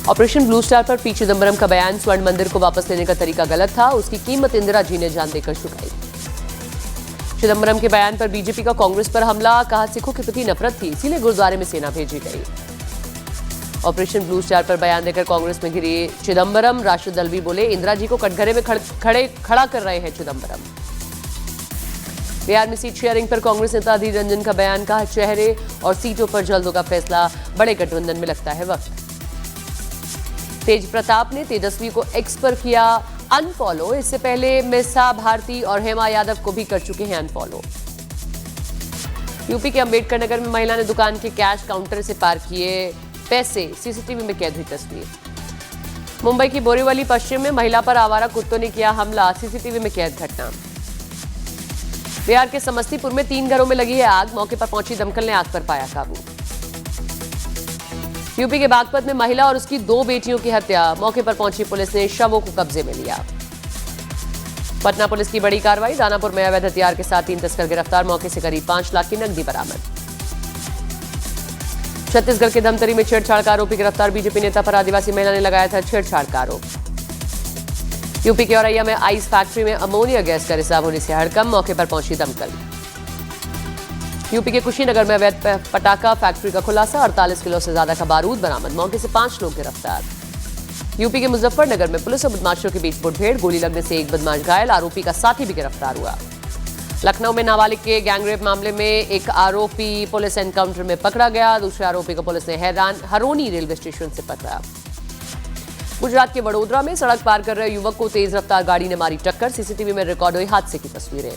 Operation blue star पर P Chidambaram का बयान, स्वर्ण मंदिर को वापस लेने का तरीका गलत था, उसकी कीमत इंदिरा जी ने जान देकर चुकाई। चिदंबरम के बयान पर बीजेपी का कांग्रेस पर हमला, कहा सिखों के प्रति नफरत थी इसीलिए गुरुद्वारे में सेना भेजी गई। ऑपरेशन ब्लू स्टार पर बयान देकर कांग्रेस में घिरे चिदंबरम, राष्ट्रीय दल भी बोले इंदिरा जी को कटघरे में खड़ा कर रहे हैं चिदंबरम। बिहार में सीट शेयरिंग पर कांग्रेस नेता अधीर रंजन का बयान, कहा चेहरे और सीटों पर जल्द होगा फैसला, बड़े गठबंधन में लगता है वक्त। तेज प्रताप ने तेजस्वी को एक्स पर किया अनफॉलो, इससे पहले मिसा भारती और हेमा यादव को भी कर चुके हैं अनफॉलो। यूपी के अंबेडकर नगर में महिला ने दुकान के कैश काउंटर से पार किए पैसे, सीसीटीवी में कैद हुई तस्वीर। मुंबई की बोरीवली पश्चिम में महिला पर आवारा कुत्तों ने किया हमला, सीसीटीवी में कैद घटना। बिहार के समस्तीपुर में 3 घरों में लगी है आग, मौके पर पहुंची दमकल ने आग पर पाया काबू। यूपी के बागपत में महिला और उसकी 2 बेटियों की हत्या, मौके पर पहुंची पुलिस ने शवों को कब्जे में लिया। पटना पुलिस की बड़ी कार्रवाई, दानापुर में अवैध हथियार के साथ 3 तस्कर गिरफ्तार, मौके से करीब 5 लाख की नकदी बरामद। छत्तीसगढ़ के धमतरी में छेड़छाड़ का आरोपी गिरफ्तार, बीजेपी नेता पर आदिवासी महिला ने लगाया था छेड़छाड़ का आरोप। यूपी के औरैया में आइस फैक्ट्री में अमोनिया गैस का रिसाव होने से हड़कंप, मौके पर पहुंची दमकल। यूपी के कुशीनगर में अवैध पटाखा फैक्ट्री का खुलासा, 48 किलो से ज्यादा का बारूद बरामद, मौके से 5 लोग गिरफ्तार। यूपी के मुजफ्फरनगर में पुलिस और बदमाशों के बीच मुठभेड़, गोली लगने से एक बदमाश घायल, आरोपी का साथी भी गिरफ्तार हुआ। लखनऊ में नाबालिग के गैंगरेप मामले में एक आरोपी पुलिस एनकाउंटर में पकड़ा गया, दूसरे आरोपी को पुलिस ने हरोनी रेलवे स्टेशन से पकड़ा। गुजरात के वडोदरा में सड़क पार कर रहे युवक को तेज रफ्तार गाड़ी ने मारी टक्कर, सीसीटीवी में रिकॉर्ड हुई हादसे की तस्वीरें।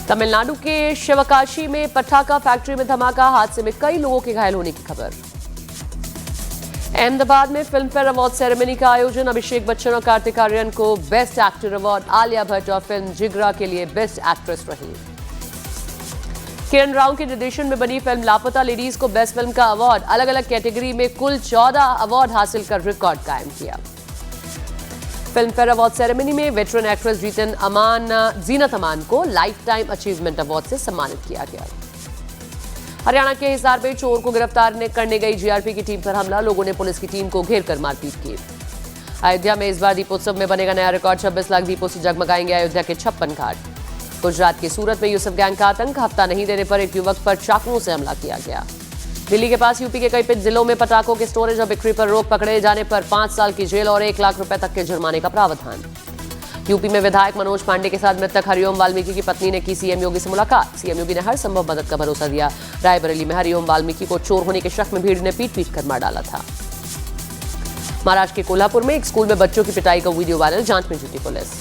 तमिलनाडु के शिवकाशी में पटाखा फैक्ट्री में धमाका, हादसे में कई लोगों के घायल होने की खबर। अहमदाबाद में फिल्म फेयर अवार्ड सेरेमनी का आयोजन, अभिषेक बच्चन और कार्तिक आर्यन को best actor award, Alia Bhatt और फिल्म जिगरा के लिए बेस्ट एक्ट्रेस रही। किरण राव के निर्देशन में बनी फिल्म लापता लेडीज को बेस्ट फिल्म का अवार्ड, अलग अलग कैटेगरी में कुल 14 अवार्ड हासिल कर रिकॉर्ड कायम किया। फिल्म फेयर अवार्ड सेरेमनी में वेटरन एक्ट्रेस जीनत अमान को लाइफ टाइम अचीवमेंट अवार्ड से सम्मानित किया गया। हरियाणा के हिसार में चोर को गिरफ्तार करने गई जीआरपी की टीम पर हमला, लोगों ने पुलिस की टीम को घेर कर मारपीट की। अयोध्या में इस बार दीपोत्सव में बनेगा नया रिकॉर्ड, 26 लाख दीपों से जगमगाएंगे अयोध्या के 56 घाट। गुजरात के सूरत में यूसुफ गैंग का आतंक, हफ्ता नहीं देने पर एक युवक पर चाकुओं से हमला किया गया। दिल्ली के पास यूपी के कई जिलों में पटाखों के स्टोरेज और बिक्री पर रोक, पकड़े जाने पर 5 साल की जेल और 1 लाख रुपए तक के जुर्माने का प्रावधान। यूपी में विधायक मनोज पांडे के साथ मृतक हरिओम वाल्मीकि की पत्नी ने की सीएम योगी से मुलाकात, सीएम योगी ने हर संभव मदद का भरोसा दिया। रायबरेली में हरिओम वाल्मीकि को चोर होने के शक में भीड़ ने पीट कर मार डाला था। महाराष्ट्र के कोल्हापुर में एक स्कूल में बच्चों की पिटाई का वीडियो वायरल, जांच में जुटी पुलिस।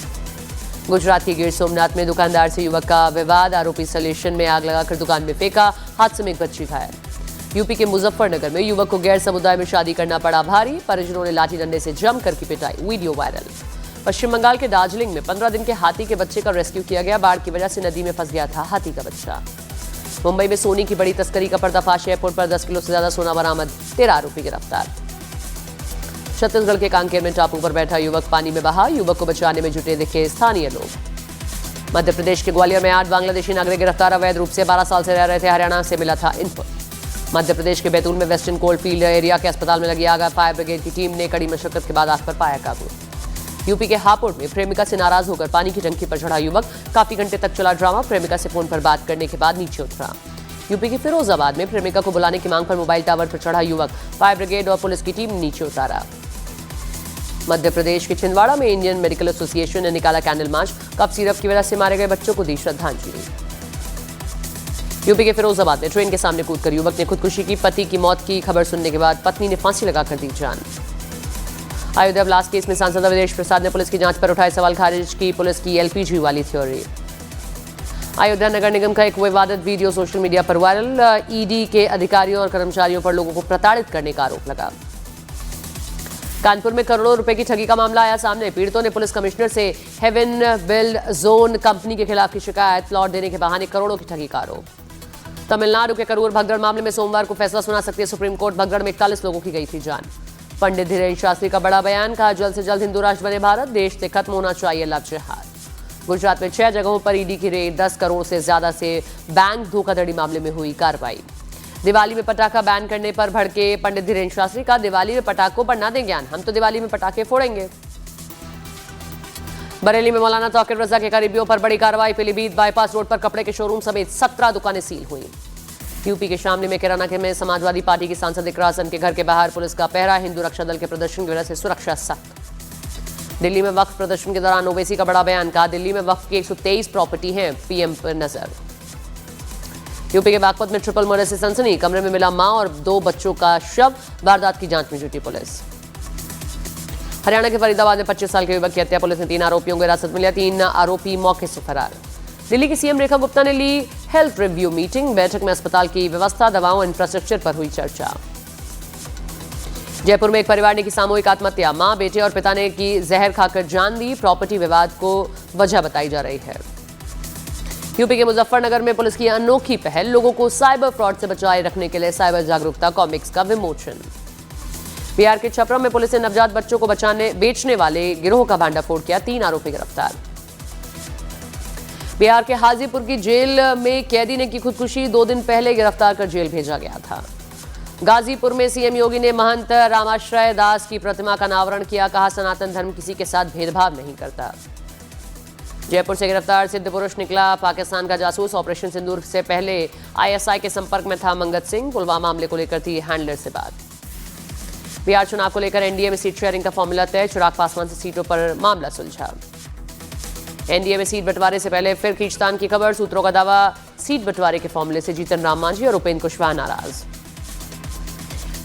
गुजरात के गिर सोमनाथ में दुकानदार से युवक का विवाद, आरोपी सलेशन में आग लगाकर दुकान में फेंका, हादसे में एक बच्ची घायल। यूपी के मुजफ्फरनगर में युवक को गैर समुदाय में शादी करना पड़ा भारी, परिजनों ने लाठी डंडे से जमकर की पिटाई, वीडियो वायरल। पश्चिम बंगाल के दार्जिलिंग में 15 दिन के हाथी के बच्चे का रेस्क्यू किया गया, बाढ़ की वजह से नदी में फंस गया था हाथी का बच्चा। मुंबई में सोने की बड़ी तस्करी का पर्दाफाश, एयरपोर्ट पर 10 किलो से ज्यादा सोना बरामद, 13 आरोपी गिरफ्तार। छत्तीसगढ़ के कांकेर में टापू पर बैठा युवक पानी में बहा, युवक को बचाने में जुटे दिखे स्थानीय लोग। मध्य प्रदेश के ग्वालियर में 8 बांग्लादेशी नागरिक गिरफ्तार, अवैध रूप से 12 साल से रह रहे थे, हरियाणा से मिला था इनपुट। मध्य प्रदेश के बैतूल में वेस्टर्न कोल्ड फील्ड एरिया के अस्पताल में लगी आग, फायर ब्रिगेड की टीम ने कड़ी मशक्कत के बाद आग पर पाया काबू। यूपी के हापुड़ में प्रेमिका से नाराज होकर पानी की टंकी पर चढ़ा युवक, काफी घंटे तक चला ड्रामा, प्रेमिका से फोन पर बात करने के बाद नीचे उतरा। यूपी के फिरोजाबाद में प्रेमिका को बुलाने की मांग पर मोबाइल टावर पर चढ़ा युवक, फायर ब्रिगेड और पुलिस की टीम नीचे उतारा। मध्य प्रदेश के छिंदवाड़ा में इंडियन मेडिकल एसोसिएशन ने निकाला कैंडल मार्च, कफ सिरप की वजह से मारे गए बच्चों को दी श्रद्धांजलि। यूपी के फिरोजाबाद में ट्रेन के सामने कूदकर युवक ने खुदकुशी की, पति की मौत की खबर सुनने के बाद पत्नी ने फांसी लगाकर दी जान। अयोध्या ब्लास्ट केस में सांसद अवधेश प्रसाद ने पुलिस की जांच पर उठाए सवाल, खारिज की पुलिस की एलपीजी वाली थ्योरी। अयोध्या नगर निगम का एक विवादित वीडियो सोशल मीडिया पर वायरल, ईडी के अधिकारियों और कर्मचारियों पर लोगों को प्रताड़ित करने का आरोप लगा। कानपुर में करोड़ों रुपए की ठगी का मामला आया सामने, पीड़ितों ने पुलिस कमिश्नर से हेवन बिल्ड जोन कंपनी के खिलाफ की शिकायत, प्लॉट देने के बहाने करोड़ों की ठगी का आरोप। तमिलनाडु के करूर भगदड़ मामले में सोमवार को फैसला सुना सकती है सुप्रीम कोर्ट, भगदड़ में 41 लोगों की गई थी जान। पंडित धीरेन्द्र शास्त्री का बड़ा बयान, कहा जल्द से जल्द हिंदू राष्ट्र बने भारत, देश से खत्म होना चाहिए लव जिहाद। गुजरात में 6 जगहों पर ईडी की रेड, 10 करोड़ से ज्यादा से बैंक धोखाधड़ी मामले में हुई कार्रवाई। दिवाली में पटाखा बैन करने पर भड़के पंडित धीरेन्द्र शास्त्री का दिवाली में पटाखों पर ना दें ज्ञान, हम तो दिवाली में पटाखे फोड़ेंगे। बरेली में मौलाना तौकीर रजा के करीबियों पर बड़ी कार्रवाई, पीलीभीत बाईपास रोड पर कपड़े के शोरूम समेत 17 दुकानें सील हुई। यूपी के शामली में किराना के में समाजवादी पार्टी की सांसद इकरा हसन के घर के बाहर पुलिस का पहरा, हिंदू रक्षा दल के प्रदर्शन की वजह से सुरक्षा सख्त। दिल्ली में वक्फ प्रदर्शन के दौरान ओवैसी का बड़ा बयान, कहा दिल्ली में वक्फ की 123 प्रॉपर्टी हैं, पीएम पर नजर। यूपी के बागपत में ट्रिपल मर्डर से सनसनी, कमरे में मिला मां और 2 बच्चों का शव, वारदात की जांच में जुटी पुलिस। हरियाणा के फरीदाबाद में 25 साल के युवक की हत्या, पुलिस ने 3 आरोपियों को हिरासत में लिया, 3 आरोपी मौके से फरार। दिल्ली की सीएम रेखा गुप्ता ने ली हेल्थ रिव्यू मीटिंग, बैठक में अस्पताल की व्यवस्था, दवाओं, इंफ्रास्ट्रक्चर पर हुई चर्चा। जयपुर में एक परिवार ने की सामूहिक आत्महत्या, मां, बेटे और पिता ने की जहर खाकर जान दी, प्रॉपर्टी विवाद को वजह बताई जा रही है। यूपी के मुजफ्फरनगर में पुलिस की अनोखी पहल, लोगों को साइबर फ्रॉड से बचाए रखने के लिए साइबर जागरूकता कॉमिक्स का विमोचन। बिहार के छपरा में पुलिस ने नवजात बच्चों को बेचने वाले गिरोह का भांडाफोड़ किया, 3 आरोपी गिरफ्तार। बिहार के हाजीपुर की जेल में कैदी ने की खुदकुशी, 2 दिन पहले गिरफ्तार कर जेल भेजा गया था। गाजीपुर में सीएम योगी ने महंत रामाश्रय दास की प्रतिमा का अनावरण किया, कहा सनातन धर्म किसी के साथ भेदभाव नहीं करता। जयपुर से गिरफ्तार सिद्ध पुरुष निकला पाकिस्तान का जासूस, ऑपरेशन सिंदूर से पहले आईएसआई के संपर्क में था मंगत सिंह, पुलवामा मामले को लेकर थी हैंडलर से बात। बिहार चुनाव को लेकर एनडीए में सीट शेयरिंग का फॉर्मूला तय, चिराग पासवान से सीटों पर मामला सुलझा। एनडीए में सीट बंटवारे से पहले फिर खींचतान की खबर, सूत्रों का दावा सीट बंटवारे के फॉर्मूले से जीतन राम मांझी और उपेंद्र कुशवाहा नाराज।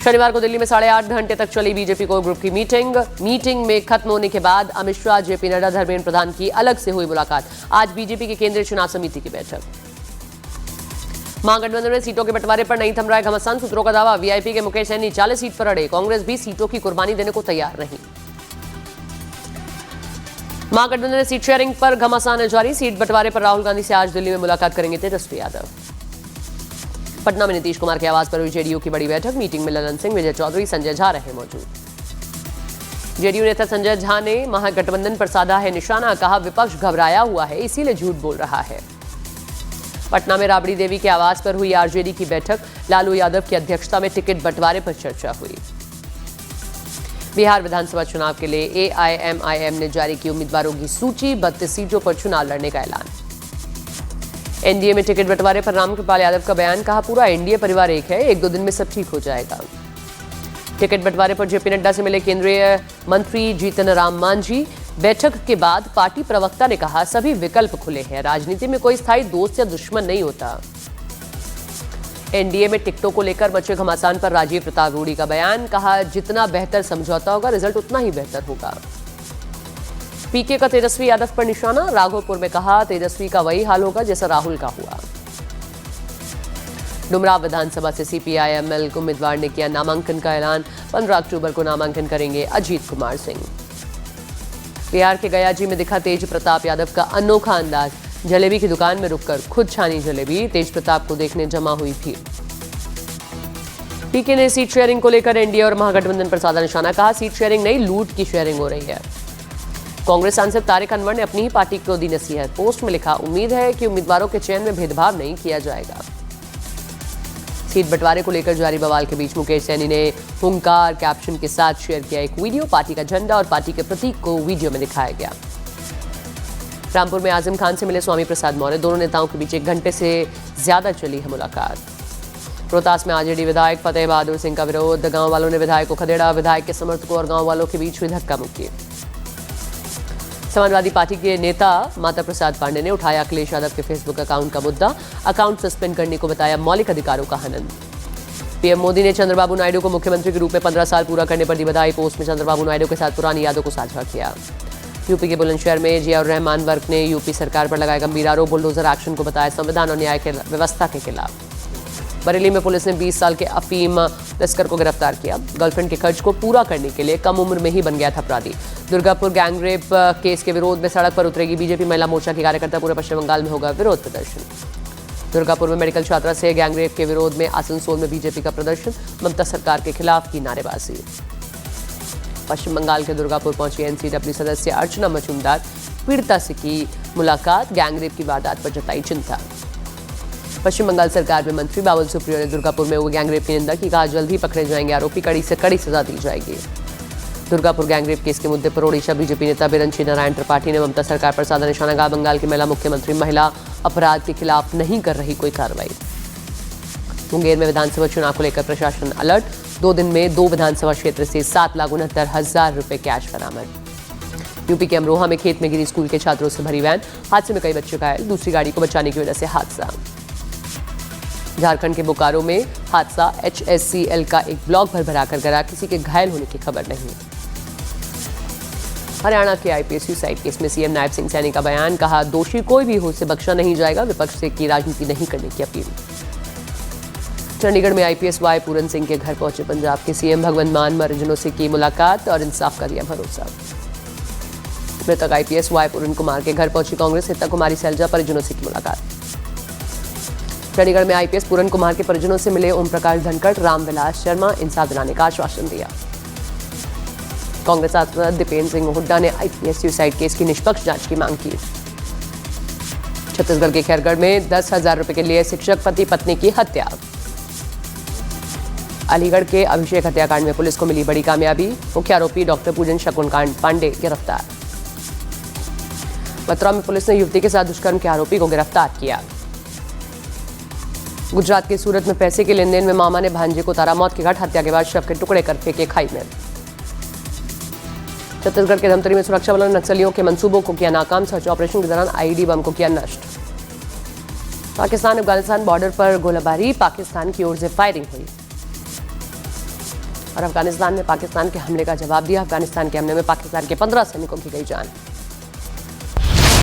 शनिवार को दिल्ली में 8.5 घंटे तक चली बीजेपी कोर ग्रुप की मीटिंग में खत्म होने के बाद अमित शाह, जेपी नड्डा, धर्मेंद्र प्रधान की अलग से हुई मुलाकात। आज बीजेपी की केंद्रीय चुनाव समिति की बैठक। महागठबंधन में सीटों के बंटवारे पर नहीं थम रहा है घमासान, सूत्रों का दावा वीआईपी के मुकेश सैनी 40 सीट पर अड़े, कांग्रेस भी सीटों की कुर्बानी देने को तैयार नहीं। महागठबंधन में सीट शेयरिंग पर घमासान जारी, सीट बंटवारे पर राहुल गांधी से आज दिल्ली में मुलाकात करेंगे तेजस्वी यादव। पटना में नीतीश कुमार के आवास पर हुई जेडीयू की बड़ी बैठक, मीटिंग में ललन सिंह, विजय चौधरी, संजय झा रहे मौजूद। जेडीयू नेता संजय झा ने महागठबंधन पर साधा है निशाना, कहा विपक्ष घबराया हुआ है इसीलिए झूठ बोल रहा है। पटना में राबड़ी देवी के आवास पर हुई आरजेडी की बैठक, लालू यादव की अध्यक्षता में टिकट बंटवारे पर चर्चा हुई। बिहार विधानसभा चुनाव के लिए एआईएमआईएम ने जारी की उम्मीदवारों की सूची, 32 सीटों पर चुनाव लड़ने का ऐलान। एनडीए में टिकट बंटवारे पर रामकृपाल यादव का बयान, कहा पूरा एनडीए परिवार एक है, 1-2 दिन में सब ठीक हो जाएगा। टिकट बंटवारे पर जेपी नड्डा से मिले केंद्रीय मंत्री जीतन राम मांझी, बैठक के बाद पार्टी प्रवक्ता ने कहा सभी विकल्प खुले हैं, राजनीति में कोई स्थायी दोस्त या दुश्मन नहीं होता। एनडीए में टिकटों को लेकर मचे घमासान पर राजीव प्रताप रूडी का बयान, कहा जितना बेहतर समझौता होगा रिजल्ट उतना ही बेहतर होगा। पीके का तेजस्वी यादव पर निशाना, राघोपुर में कहा तेजस्वी का वही हाल होगा जैसा राहुल का हुआ। डुमराव विधानसभा से सीपीआईएमएल उम्मीदवार ने किया नामांकन का ऐलान, 15 अक्टूबर को नामांकन करेंगे अजीत कुमार सिंह। बिहार के गयाजी में दिखा तेज प्रताप यादव का अनोखा अंदाज, जलेबी की दुकान में रुककर खुद छानी जलेबी, तेज प्रताप को देखने जमा हुई भीड़। पीके ने सीट शेयरिंग को लेकर एनडीए और महागठबंधन पर साधा निशाना, कहा सीट शेयरिंग नहीं लूट की शेयरिंग हो रही है। कांग्रेस सांसद तारिक अनवर ने अपनी ही पार्टी को दी नसीहत, पोस्ट में लिखा उम्मीद है कि उम्मीदवारों के चयन में भेदभाव नहीं किया जाएगा। सीट बंटवारे को लेकर जारी बवाल के बीच मुकेश सैनी ने हुंकार कैप्शन के साथ शेयर किया एक वीडियो, पार्टी का झंडा और पार्टी के प्रतीक को वीडियो में दिखाया गया। रामपुर में आजम खान से मिले स्वामी प्रसाद मौर्य, दोनों नेताओं के बीच 1 घंटे से ज्यादा चली है मुलाकात। रोहतास में आरजेडी विधायक फतेह बहादुर सिंह का विरोध, गांव वालों ने विधायक को खदेड़ा, विधायक के समर्थकों और गांव वालों के बीच हुई धक्का मुक्की। समाजवादी पार्टी के नेता माता प्रसाद पांडे ने उठाया अखिलेश यादव के फेसबुक अकाउंट का मुद्दा, अकाउंट सस्पेंड करने को बताया मौलिक अधिकारों का हनन। पीएम मोदी ने चंद्रबाबू नायडू को मुख्यमंत्री के रूप में 15 साल पूरा करने पर दी बधाई, पोस्ट में चंद्रबाबू नायडू के साथ पुरानी यादों को साझा किया। यूपी के बुलंदशहर में जियाउर रहमान वर्क ने यूपी सरकार पर लगाए गंभीर आरोप, बुलडोजर एक्शन को बताया संविधान और न्याय के व्यवस्था के खिलाफ। बरेली में पुलिस ने 20 साल के अफीम तस्कर को गिरफ्तार किया, गर्लफ्रेंड के खर्च को पूरा करने के लिए कम उम्र में ही बन गया था अपराधी। दुर्गापुर गैंगरेप केस के विरोध में सड़क पर उतरेगी बीजेपी, महिला मोर्चा के कार्यकर्ता, पूरे पश्चिम बंगाल में होगा विरोध प्रदर्शन। दुर्गापुर में मेडिकल छात्रा से गैंगरेप के विरोध में आसनसोल में बीजेपी का प्रदर्शन, ममता सरकार के खिलाफ की नारेबाजी। पश्चिम बंगाल के दुर्गापुर पहुंची एनसीडब्ल्यू सदस्य अर्चना मजूमदार, पीड़िता से की मुलाकात, गैंगरेप की वारदात पर जताई चिंता। पश्चिम बंगाल सरकार में मंत्री बाबुल सुप्रियो ने दुर्गापुर में हुए गैंगरेप की निंदा की। कहा जल्द ही पकड़े जाएंगे आरोपी, कड़ी से कड़ी सजा दी जाएगी। दुर्गापुर गैंगरेप केस के मुद्दे पर ओडिशा बीजेपी नेता बिरंची नारायण त्रिपाठी ने ममता सरकार पर साधा निशाना। कहा बंगाल की महिला मुख्यमंत्री महिला अपराध के खिलाफ नहीं कर रही कोई कार्रवाई। मुंगेर में विधानसभा चुनाव को लेकर प्रशासन अलर्ट। 2 दिन में 2 विधानसभा क्षेत्र से 7,69,000 रुपए कैश बरामद। यूपी के अमरोहा में खेत में गिरी स्कूल के छात्रों से भरी वैन, हादसे में कई बच्चे घायल, दूसरी गाड़ी को बचाने की वजह से हादसा। झारखंड के बोकारो में हादसा, HSCL का एक ब्लॉक भर-भराकर गिरा, किसी के घायल होने की खबर नहीं। हरियाणा के IPS सुसाइड केस में सीएम नायब सिंह सैनी का बयान। कहा दोषी कोई भी हो उसे बख्शा नहीं जाएगा, विपक्ष से की राजनीति नहीं करने की अपील। चंडीगढ़ में IPS वाई पूरन सिंह के घर पहुंचे पंजाब के CM भगवंत मान, परिजनों से की मुलाकात और इंसाफ का दिया भरोसा। मृतक IPS वाई पूरन कुमार के घर पहुंची कांग्रेस नेता कुमारी सैलजा, परिजनों से की मुलाकात। चंडीगढ़ में IPS पूरन कुमार के परिजनों से मिले ओम प्रकाश धनखड़, रामविलास शर्मा, इंसाफ दिलाने का आश्वासन दिया। कांग्रेस सांसद दीपेंद्र सिंह हुड्डा ने IPS सुसाइड केस की निष्पक्ष जांच की मांग की। छत्तीसगढ़ के खैरगढ़ में 10,000 रुपए के लिए शिक्षक पति पत्नी की हत्या। अलीगढ़ के अभिषेक हत्याकांड में पुलिस को मिली बड़ी कामयाबी। मुख्य आरोपी डॉक्टर पूजन शकुनकांड पांडे गिरफ्तार। मथुरा में पुलिस ने युवती के साथ दुष्कर्म के आरोपी को गिरफ्तार किया। गुजरात के सूरत में पैसे के लेन देन में मामा ने भांजे को उतारा मौत के घाट, हत्या के बाद शव के टुकड़े कर फेंके खाई में। छत्तीसगढ़ के धमतरी में सुरक्षा बलों ने नक्सलियों के मंसूबों को किया नाकाम, सर्च ऑपरेशन के दौरान IED बम को किया नष्ट। पाकिस्तान अफगानिस्तान बॉर्डर पर गोलाबारी, पाकिस्तान की ओर से फायरिंग हुई और अफगानिस्तान ने पाकिस्तान के हमले का जवाब दिया। अफगानिस्तान के हमले में पाकिस्तान के 15 सैनिकों की गई जान।